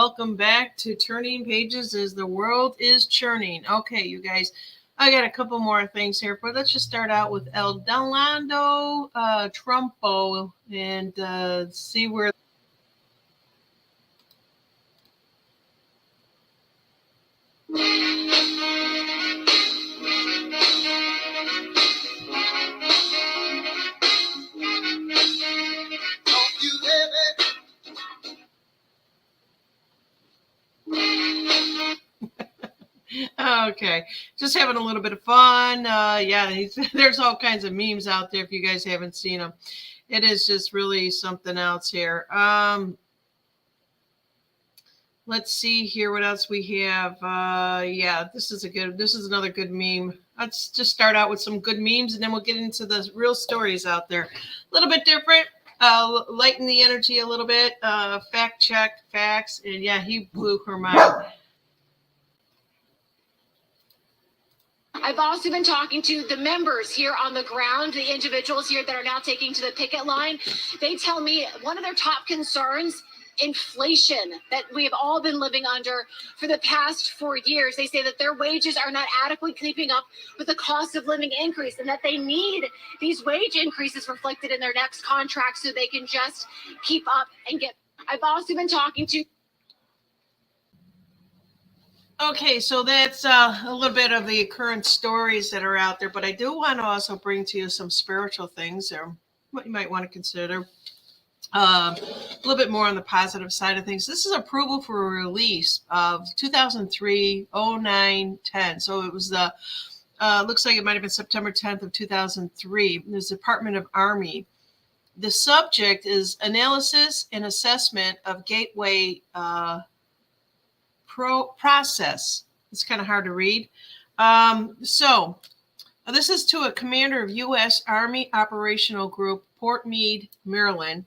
welcome back to Turning Pages as the World is Churning. Okay, you guys, I got a couple more things here, but let's just start out with El Delano Trumpo and see where. Okay, just having a little bit of fun. There's all kinds of memes out there if you guys haven't seen them. It is just really something else here. Let's see here what else we have. This is another good meme. Let's just start out with some good memes and then we'll get into the real stories out there. A little bit different. Lighten the energy a little bit. Fact check facts, and yeah, he blew her mind. I've also been talking to the members here on the ground, the individuals here that are now taking to the picket line. They tell me one of their top concerns, inflation that we have all been living under for the past 4 years. They say that their wages are not adequately keeping up with the cost of living increase and that they need these wage increases reflected in their next contract so they can just keep up and get. I've also been talking to. Okay, so that's a little bit of the current stories that are out there, but I do want to also bring to you some spiritual things or what you might want to consider. A little bit more on the positive side of things. This is approval for a release of 2003, 09, 10. So it was the, looks like it might have been September 10th of 2003. It was the Department of Army. The subject is analysis and assessment of gateway process. It's kind of hard to read. This is to a commander of U.S. Army Operational Group, Fort Meade, Maryland.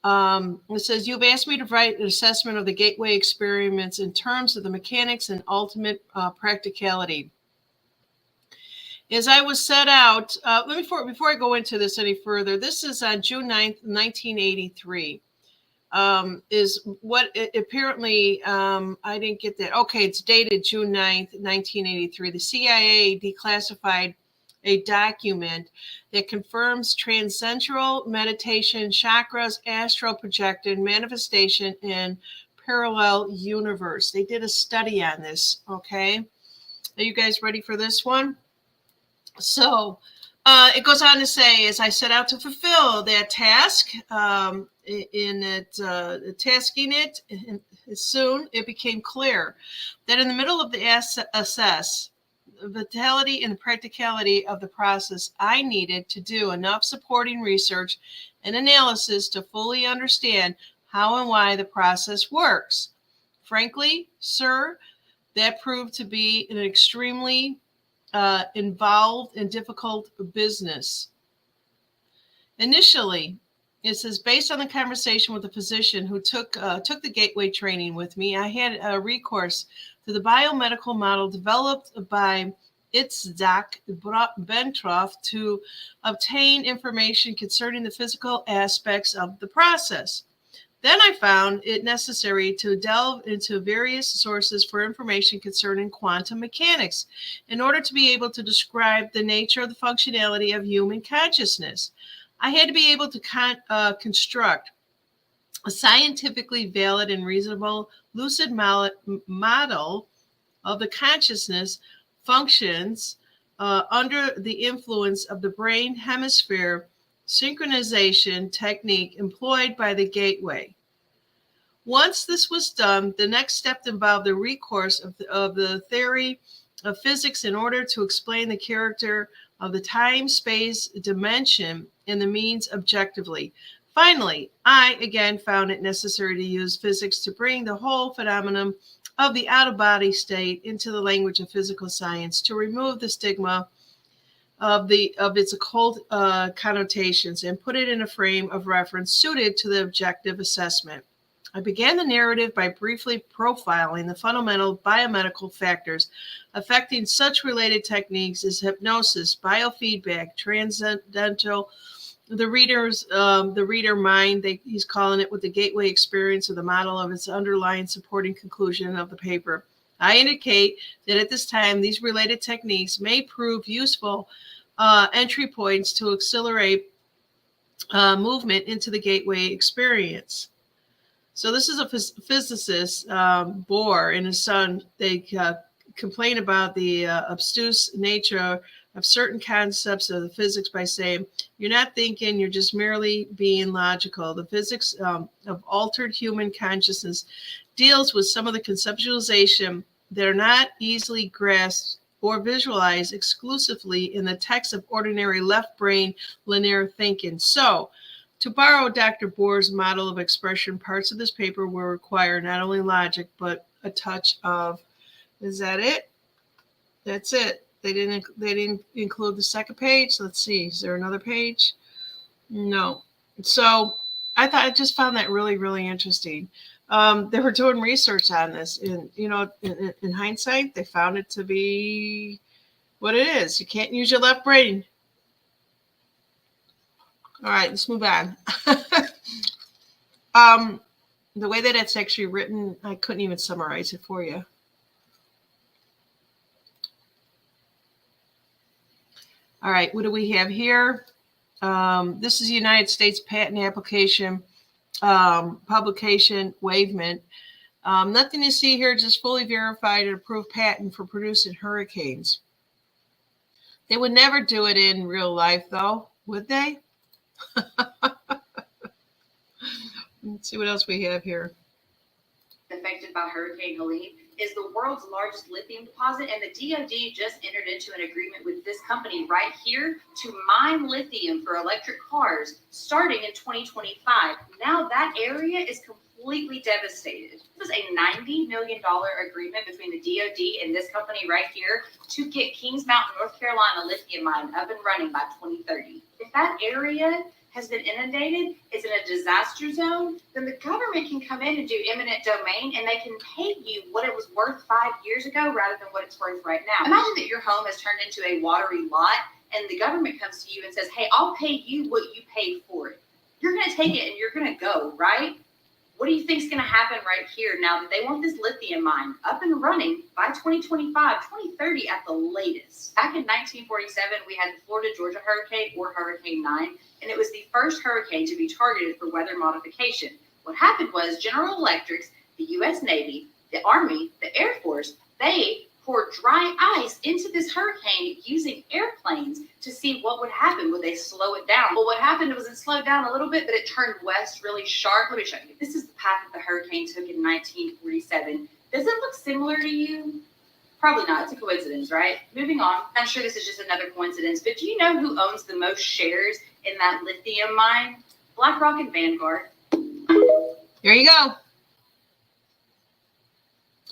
It says, you've asked me to write an assessment of the gateway experiments in terms of the mechanics and ultimate practicality. As I was set out, before I go into this any further, this is on June 9th, 1983. Is what apparently, I didn't get that. Okay, it's dated June 9th, 1983. The CIA declassified a document that confirms transcendental meditation, chakras, astral projection, manifestation, and parallel universe. They did a study on this, okay? Are you guys ready for this one? So it goes on to say, as I set out to fulfill that task, tasking it, soon it became clear that in the middle of the assess, the vitality and the practicality of the process, I needed to do enough supporting research and analysis to fully understand how and why the process works. Frankly, sir, that proved to be an extremely involved and difficult business. Initially, it says, based on the conversation with the physician who took the gateway training with me, I had a recourse to the biomedical model developed by Itzhak Bentroff to obtain information concerning the physical aspects of the process. Then I found it necessary to delve into various sources for information concerning quantum mechanics in order to be able to describe the nature of the functionality of human consciousness. I had to be able to construct a scientifically valid and reasonable lucid model of the consciousness functions under the influence of the brain hemisphere synchronization technique employed by the gateway. Once this was done, the next step involved the recourse of the theory of physics in order to explain the character of the time-space dimension and the means objectively. Finally, I again found it necessary to use physics to bring the whole phenomenon of the out-of-body state into the language of physical science, to remove the stigma of its occult connotations and put it in a frame of reference suited to the objective assessment. I began the narrative by briefly profiling the fundamental biomedical factors affecting such related techniques as hypnosis, biofeedback, transcendental the reader mind. He's calling it with the gateway experience of the model of its underlying supporting conclusion of the paper. I indicate that at this time, these related techniques may prove useful entry points to accelerate movement into the gateway experience. So this is a physicist, Bohr, and his son. They complain about the obtuse nature of certain concepts of the physics by saying, you're not thinking, you're just merely being logical. The physics of altered human consciousness deals with some of the conceptualization that are not easily grasped or visualized exclusively in the text of ordinary left brain linear thinking. So, to borrow Dr. Bohr's model of expression, parts of this paper will require not only logic, but a touch of, is that it? That's it. They didn't include the second page. Let's see. Is there another page? No. So I just found that really, really interesting. They were doing research on this, and in hindsight, they found it to be what it is. You can't use your left brain. All right, let's move on. The way that it's actually written, I couldn't even summarize it for you. All right, what do we have here? This is the United States Patent Application Publication Waivement. Nothing to see here, just fully verified and approved patent for producing hurricanes. They would never do it in real life, though, would they? Let's see what else we have here. Affected by Hurricane Helene is the world's largest lithium deposit, and the DoD just entered into an agreement with this company right here to mine lithium for electric cars starting in 2025. Now that area is completely devastated. This is a $90 million agreement between the DoD and this company right here to get Kings Mountain, North Carolina lithium mine up and running by 2030. If that area has been inundated, is in a disaster zone, then the government can come in and do eminent domain, and they can pay you what it was worth 5 years ago rather than what it's worth right now. Imagine that your home has turned into a watery lot, and the government comes to you and says, hey, I'll pay you what you paid for it. You're going to take it and you're going to go, right? What do you think is going to happen right here now that they want this lithium mine up and running by 2025, 2030 at the latest? Back in 1947, we had the Florida-Georgia hurricane, or Hurricane 9, and it was the first hurricane to be targeted for weather modification. What happened was General Electric, the U.S. Navy, the Army, the Air Force, they poured dry ice into this hurricane using airplanes to see what would happen. Would they slow it down? Well, what happened was it slowed down a little bit, but it turned west really sharp. Let me show you. This is the path that the hurricane took in 1947. Does it look similar to you? Probably not. It's a coincidence, right? Moving on. I'm sure this is just another coincidence, but do you know who owns the most shares in that lithium mine? BlackRock and Vanguard. There you go.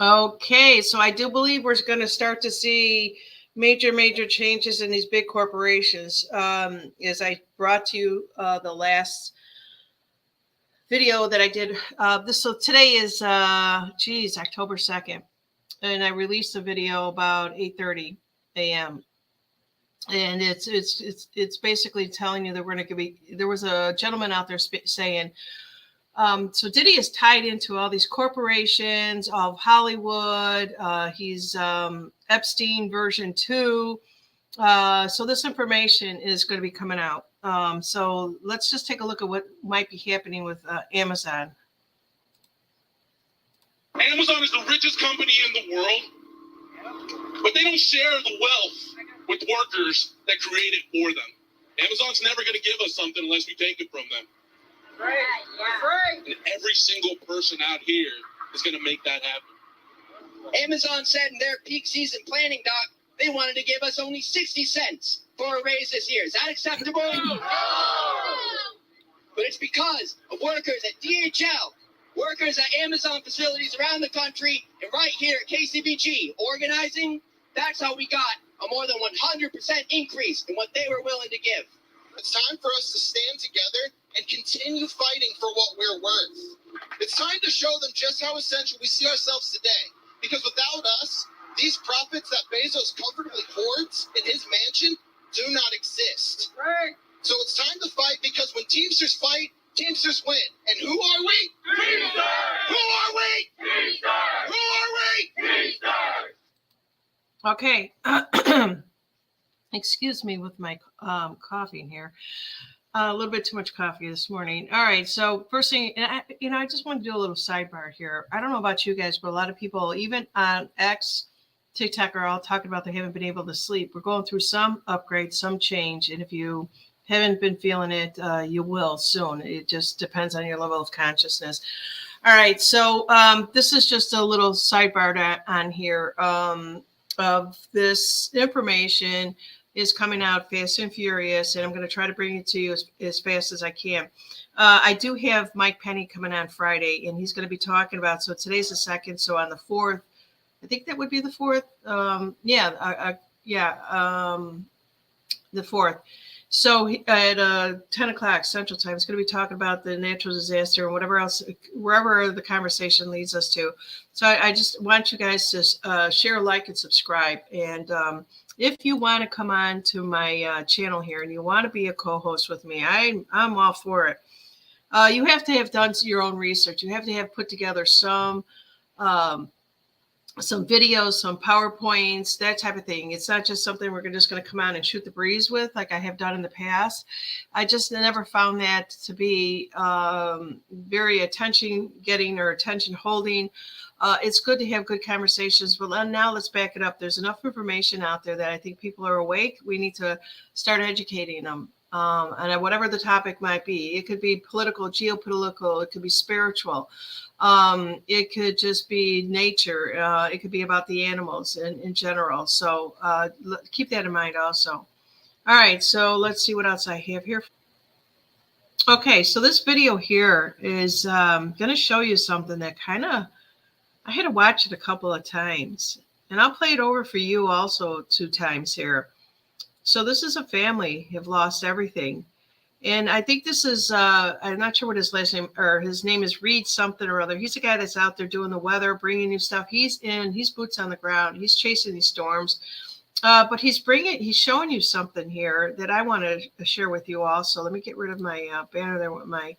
Okay, so I do believe we're going to start to see major changes in these big corporations. As I brought to you the last video that I did, so today is October 2nd, and I released a video about 8:30 a.m. And it's basically telling you that we're going to be. There was a gentleman out there saying, so Diddy is tied into all these corporations of Hollywood. He's Epstein version 2. So this information is going to be coming out. So let's just take a look at what might be happening with Amazon. Amazon is the richest company in the world, but they don't share the wealth with workers that create it for them. Amazon's never going to give us something unless we take it from them. Right. That's right. And every single person out here is going to make that happen. Amazon said in their peak season planning doc, they wanted to give us only 60 cents for a raise this year. Is that acceptable? No. But it's because of workers at DHL, workers at Amazon facilities around the country, and right here at KCBG organizing. That's how we got a more than 100% increase in what they were willing to give. It's time for us to stand together and continue fighting for what we're worth. It's time to show them just how essential we see ourselves today. Because without us, these profits that Bezos comfortably hoards in his mansion do not exist. Right. So it's time to fight because Teamsters fight, Teamsters win. And who are we? Teamsters! Who are we? Teamsters! Who are we? Okay. Excuse me with my coffee in here. A little bit too much coffee this morning. All right. So first thing, and I just want to do a little sidebar here. I don't know about you guys, but a lot of people, even on X, TikTok, are all talking about they haven't been able to sleep. We're going through some upgrade, some change. And if you haven't been feeling it, you will soon. It just depends on your level of consciousness. All right. So this is just a little sidebar on here of this information is coming out fast and furious, and I'm going to try to bring it to you as fast as I can. I do have Mike Penny coming on Friday, and he's going to be talking about, so today's the 2nd, so on the 4th, I think that would be the 4th. The 4th. So at 10 o'clock Central Time, he's going to be talking about the natural disaster and whatever else, wherever the conversation leads us to. So I just want you guys to share, like, and subscribe. And if you want to come on to my channel here and you want to be a co-host with me, I'm all for it. You have to have done your own research. You have to have put together some videos, some PowerPoints, that type of thing. It's not just something we're just going to come on and shoot the breeze with like I have done in the past. I just never found that to be very attention-getting or attention-holding. It's good to have good conversations, but now let's back it up. There's enough information out there that I think people are awake. We need to start educating them. And whatever the topic might be, it could be political, geopolitical, it could be spiritual. It could just be nature. It could be about the animals in general. So keep that in mind also. All right, so let's see what else I have here. Okay, so this video here is going to show you something that I had to watch it a couple of times. And I'll play it over for you also 2 times here. So this is a family who have lost everything. And I think this is, I'm not sure what his last name, or his name is Reed something or other. He's a guy that's out there doing the weather, bringing new stuff. He's boots on the ground. He's chasing these storms. But he's showing you something here that I want to share with you also. Let me get rid of my banner there with my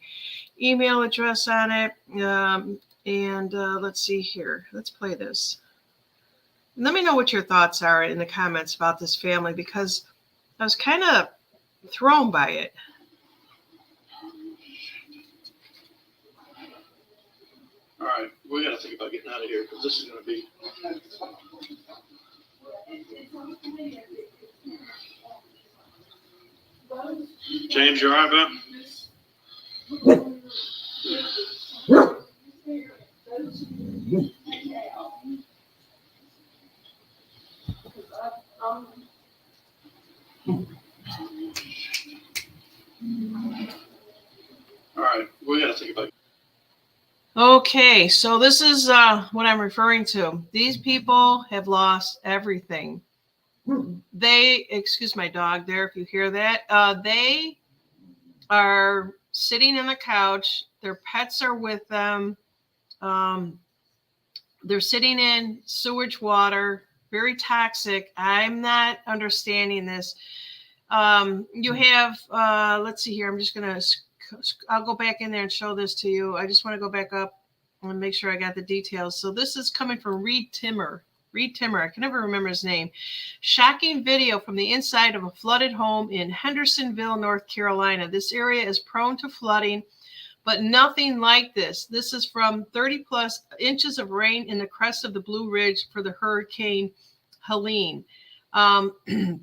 email address on it. Let's see here. Let's play this. Let me know what your thoughts are in the comments about this family, because I was kind of thrown by it. All right, we got to think about getting out of here because this is going to be. James, you all right, bud? All right, we got to think about it. Okay, so this is what I'm referring to. These people have lost everything. They, excuse my dog there if you hear that, they are sitting on the couch. Their pets are with them. They're sitting in sewage water, very toxic. I'm not understanding this. You have, let's see here. I'm just going to, I'll go back in there and show this to you. I just want to go back up and make sure I got the details. So this is coming from Reed Timmer. Reed Timmer, I can never remember his name. Shocking video from the inside of a flooded home in Hendersonville, North Carolina. This area is prone to flooding, but nothing like this. This is from 30 plus inches of rain in the crest of the Blue Ridge for the Hurricane Helene. I'm going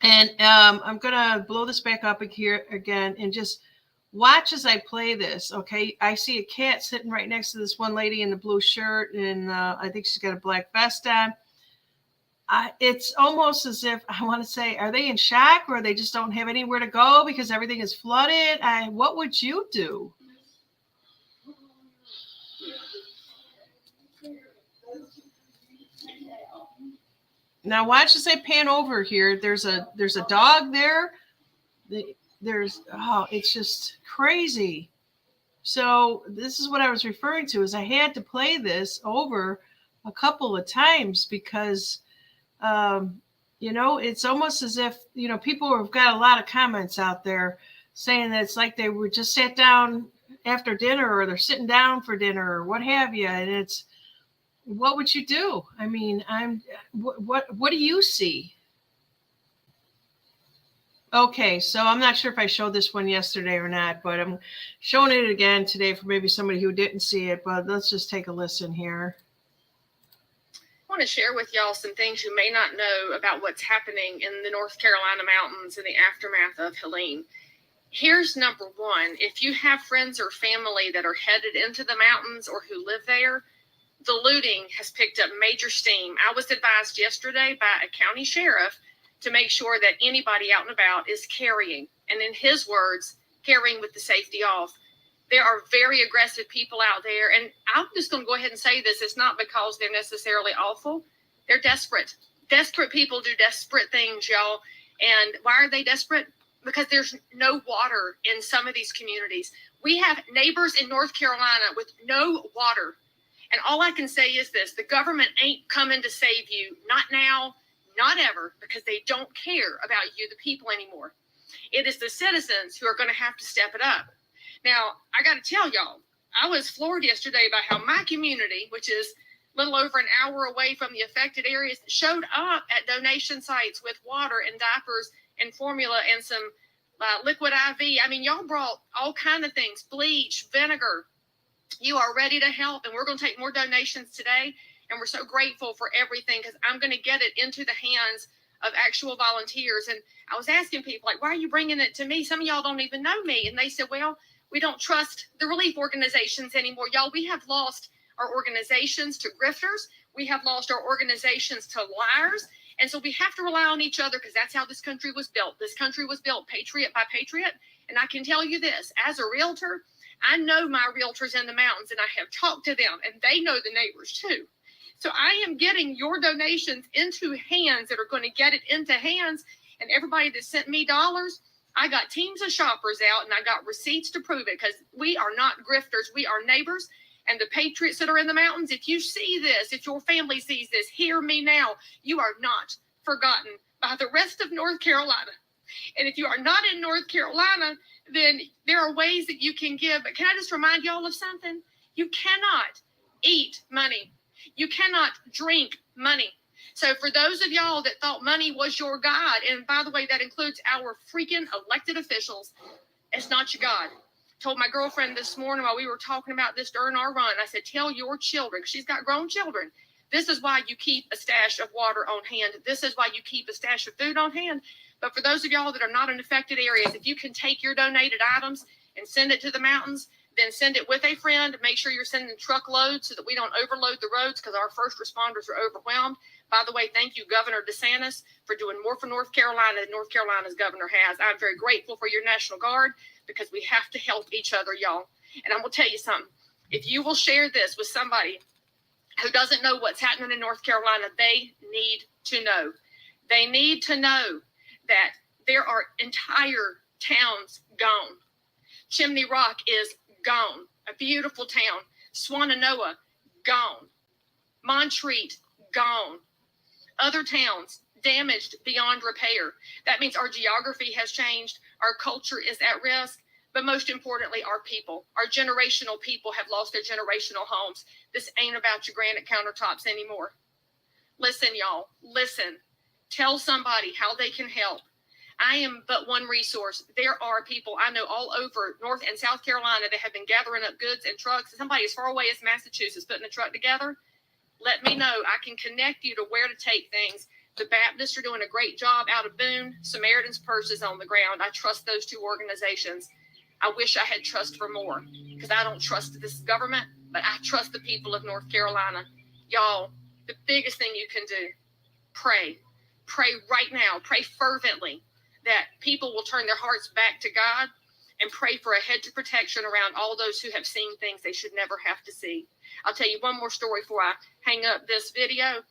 to blow this back up here again and just watch as I play this, okay? I see a cat sitting right next to this one lady in the blue shirt, and I think she's got a black vest on. It's almost as if, I want to say, are they in shock or they just don't have anywhere to go because everything is flooded? What would you do? Now watch as I pan over here. There's a dog there. It's just crazy. So this is what I was referring to, is I had to play this over a couple of times because, it's almost as if, people have got a lot of comments out there saying that it's like they were just sat down after dinner, or they're sitting down for dinner, or what have you. And it's, what would you do? I mean, what do you see? Okay, so I'm not sure if I showed this one yesterday or not, but I'm showing it again today for maybe somebody who didn't see it. But let's just take a listen here. I want to share with y'all some things you may not know about what's happening in the North Carolina mountains in the aftermath of Helene. Here's number one. If you have friends or family that are headed into the mountains or who live there, the looting has picked up major steam. I was advised yesterday by a county sheriff to make sure that anybody out and about is carrying, and in his words, carrying with the safety off. There are very aggressive people out there, and I'm just going to go ahead and say this. It's not because they're necessarily awful. They're desperate. Desperate people do desperate things, y'all. And why are they desperate? Because there's no water in some of these communities. We have neighbors in North Carolina with no water. And all I can say is this: the government ain't coming to save you. Not now, not ever, because they don't care about you, the people, anymore. It is the citizens who are going to have to step it up. Now, I got to tell y'all, I was floored yesterday by how my community, which is a little over an hour away from the affected areas, showed up at donation sites with water and diapers and formula and some liquid IV. I mean, y'all brought all kind of things, bleach, vinegar. You are ready to help, and we're going to take more donations today. And we're so grateful for everything, because I'm going to get it into the hands of actual volunteers. And I was asking people, like, why are you bringing it to me? Some of y'all don't even know me. And they said, well, we don't trust the relief organizations anymore. Y'all, we have lost our organizations to grifters. We have lost our organizations to liars. And so we have to rely on each other, because that's how this country was built. This country was built patriot by patriot. And I can tell you this, as a realtor, I know my realtors in the mountains, and I have talked to them, and they know the neighbors too. So I am getting your donations into hands that are going to get it into hands. And everybody that sent me dollars, I got teams of shoppers out, and I got receipts to prove it, because we are not grifters. We are neighbors. And the patriots that are in the mountains, if you see this, if your family sees this, hear me now. You are not forgotten by the rest of North Carolina. And if you are not in North Carolina, then there are ways that you can give. But can I just remind y'all of something? You cannot eat money. You cannot drink money. So for those of y'all that thought money was your God, and by the way, that includes our freaking elected officials, it's not your God. Told my girlfriend this morning while we were talking about this during our run, I said, tell your children, because she's got grown children, this is why you keep a stash of water on hand. This is why you keep a stash of food on hand. But for those of y'all that are not in affected areas, if you can take your donated items and send it to the mountains, then send it with a friend. Make sure you're sending truckloads so that we don't overload the roads, because our first responders are overwhelmed. By the way, thank you, Governor DeSantis, for doing more for North Carolina than North Carolina's governor has. I'm very grateful for your National Guard, because we have to help each other, y'all. And I'm going to tell you something. If you will share this with somebody who doesn't know what's happening in North Carolina, they need to know. They need to know that there are entire towns gone. Chimney Rock is gone. A beautiful town. Swannanoa, gone. Montreat, gone. Other towns damaged beyond repair. That means our geography has changed. Our culture is at risk. But most importantly, our people, our generational people have lost their generational homes. This ain't about your granite countertops anymore. Listen, y'all, listen. Tell somebody how they can help. I am but one resource. There are people I know all over North and South Carolina that have been gathering up goods and trucks. Somebody as far away as Massachusetts putting a truck together. Let me know. I can connect you to where to take things. The Baptists are doing a great job out of Boone. Samaritan's Purse is on the ground. I trust those two organizations. I wish I had trust for more, because I don't trust this government, but I trust the people of North Carolina. Y'all, the biggest thing you can do, pray. Pray right now. Pray fervently that people will turn their hearts back to God, and pray for a hedge of protection around all those who have seen things they should never have to see. I'll tell you one more story before I hang up this video.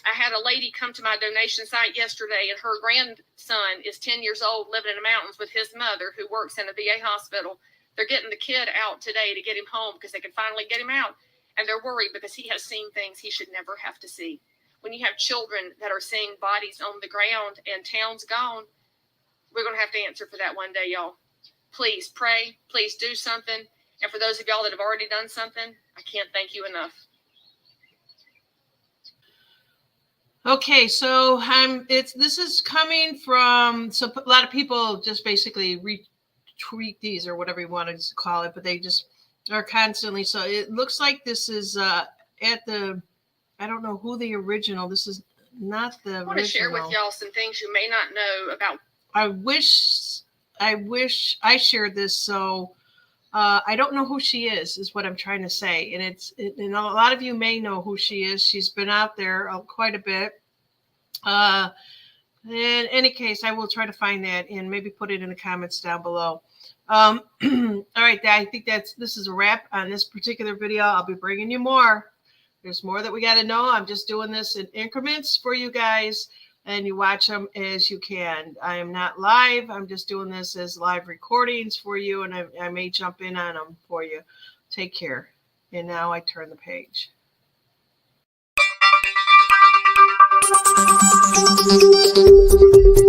I had a lady come to my donation site yesterday, and her grandson is 10 years old, living in the mountains with his mother, who works in a VA hospital. They're getting the kid out today to get him home, because they can finally get him out. And they're worried because he has seen things he should never have to see. When you have children that are seeing bodies on the ground and towns gone, we're going to have to answer for that one day, y'all. please pray, please do something. And for those of y'all that have already done something, I can't thank you enough. Okay, so this is coming from, so a lot of people just basically retweet these or whatever you want to call it, but they just are constantly. So it looks like this is at the, I don't know who the original. This is not the original. I want to share with y'all some things you may not know about. I wish I shared this. So I don't know who she is what I'm trying to say. And a lot of you may know who she is. She's been out there quite a bit. In any case, I will try to find that and maybe put it in the comments down below. All right, I think this is a wrap on this particular video. I'll be bringing you more. There's more that we got to know. I'm just doing this in increments for you guys, and you watch them as you can. I am not live. I'm just doing this as live recordings for you, and I may jump in on them for you. Take care. And now I turn the page. Thank you.